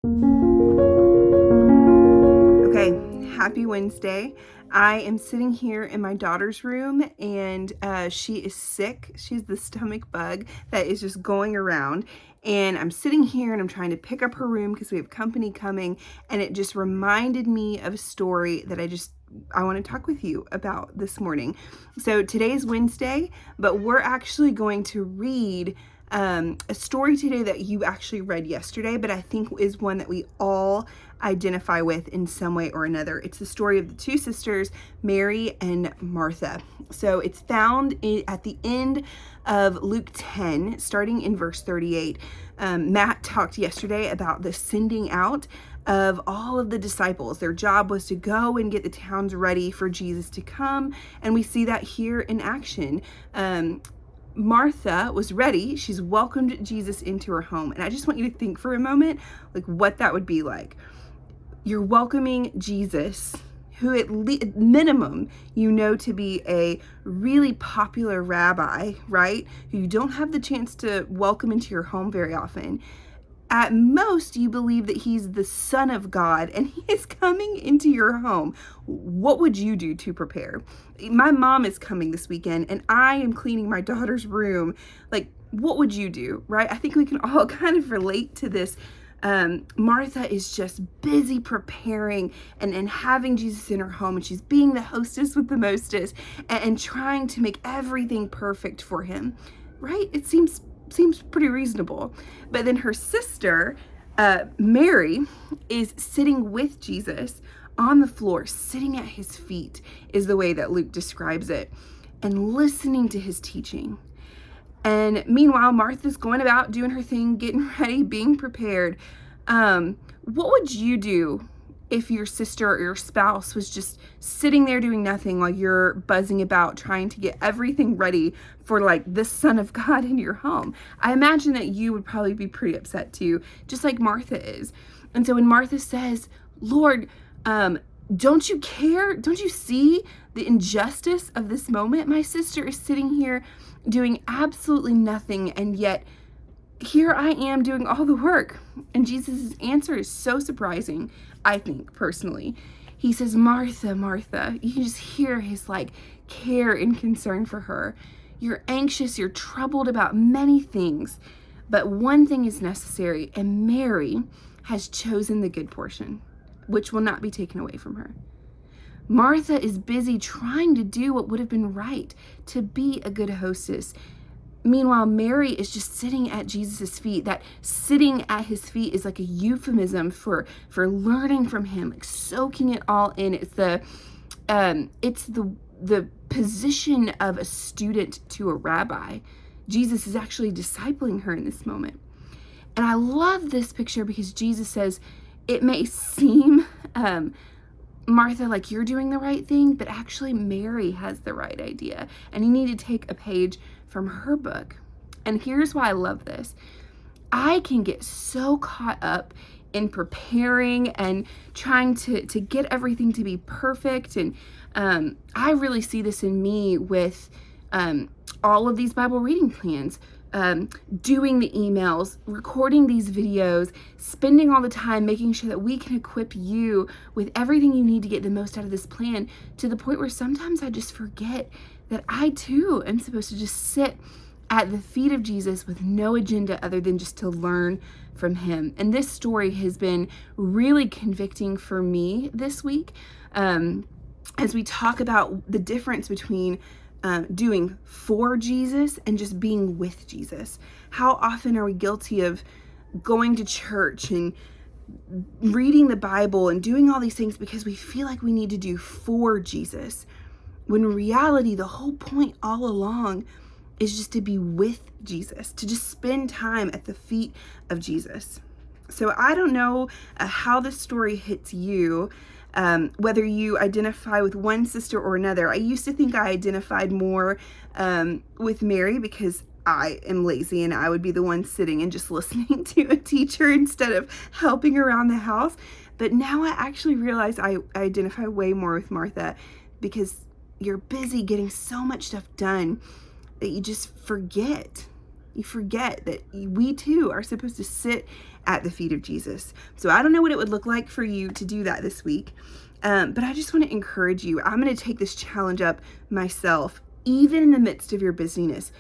Okay, happy Wednesday. I am sitting here in my daughter's room and she is sick. She's the stomach bug that is just going around. And I'm sitting here and I'm trying to pick up her room because we have company coming. And it just reminded me of a story that I want to talk with you about this morning. So today's Wednesday, but we're actually going to read a story today that you actually read yesterday, but I think is one that we all identify with in some way or another. It's the story of the two sisters, Mary and Martha. So it's found at the end of Luke 10, starting in verse 38. Matt talked yesterday about the sending out of all of the disciples. Their job was to go and get the towns ready for Jesus to come, and we see that here in action. Martha was ready. She's welcomed Jesus into her home. And I just want you to think for a moment, like what that would be like. You're welcoming Jesus, who at minimum, you know to be a really popular rabbi, right? Who you don't have the chance to welcome into your home very often. At most, you believe that he's the Son of God and he is coming into your home. What would you do to prepare? My mom is coming this weekend and I am cleaning my daughter's room. Like, what would you do, right? I think we can all kind of relate to this. Martha is just busy preparing and having Jesus in her home, and she's being the hostess with the mostest and trying to make everything perfect for him, right? It seems pretty reasonable. But then her sister, Mary, is sitting with Jesus on the floor, sitting at his feet, is the way that Luke describes it, and listening to his teaching. And meanwhile, Martha's going about doing her thing, getting ready, being prepared. What would you do if your sister or your spouse was just sitting there doing nothing while you're buzzing about trying to get everything ready for like the Son of God in your home? I imagine that you would probably be pretty upset too, just like Martha is. And so when Martha says, Lord, don't you care? Don't you see the injustice of this moment? My sister is sitting here doing absolutely nothing, and yet here I am doing all the work. And Jesus' answer is so surprising, I think, personally. He says, Martha, Martha. You can just hear his care and concern for her. You're anxious, you're troubled about many things, but one thing is necessary, and Mary has chosen the good portion, which will not be taken away from her. Martha is busy trying to do what would have been right, to be a good hostess. Meanwhile, Mary is just sitting at Jesus' feet. That sitting at his feet is like a euphemism for learning from him, like soaking it all in. It's the position of a student to a rabbi. Jesus is actually discipling her in this moment. And I love this picture because Jesus says, it may seem, Martha, like you're doing the right thing, but actually Mary has the right idea. And you need to take a page from her book. And here's why I love this. I can get so caught up in preparing and trying to get everything to be perfect. And I really see this in me with all of these Bible reading plans. Doing the emails, recording these videos, spending all the time making sure that we can equip you with everything you need to get the most out of this plan, to the point where sometimes I just forget that I too am supposed to just sit at the feet of Jesus with no agenda other than just to learn from him. And this story has been really convicting for me this week, as we talk about the difference between doing for Jesus and just being with Jesus. How often are we guilty of going to church and reading the Bible and doing all these things because we feel like we need to do for Jesus, when in reality, the whole point all along is just to be with Jesus, to just spend time at the feet of Jesus. So I don't know how this story hits you, whether you identify with one sister or another. I used to think I identified more with Mary because I am lazy and I would be the one sitting and just listening to a teacher instead of helping around the house. But now I actually realize I identify way more with Martha, because you're busy getting so much stuff done that you just forget You forget that we too are supposed to sit at the feet of Jesus. So I don't know what it would look like for you to do that this week. But I just want to encourage you. I'm going to take this challenge up myself, even in the midst of your busyness.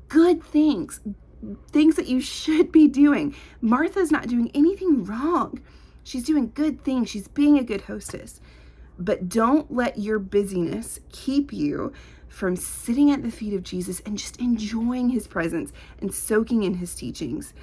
Good things that you should be doing. Martha's not doing anything wrong. She's doing good things. She's being a good hostess. But don't let your busyness keep you from sitting at the feet of Jesus and just enjoying his presence and soaking in his teachings.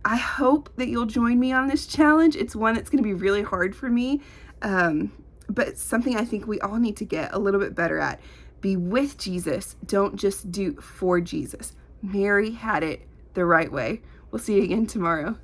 I hope that you'll join me on this challenge. It's one that's going to be really hard for me, but something I think we all need to get a little bit better at. Be with Jesus. Don't just do for Jesus. Mary had it the right way. We'll see you again tomorrow.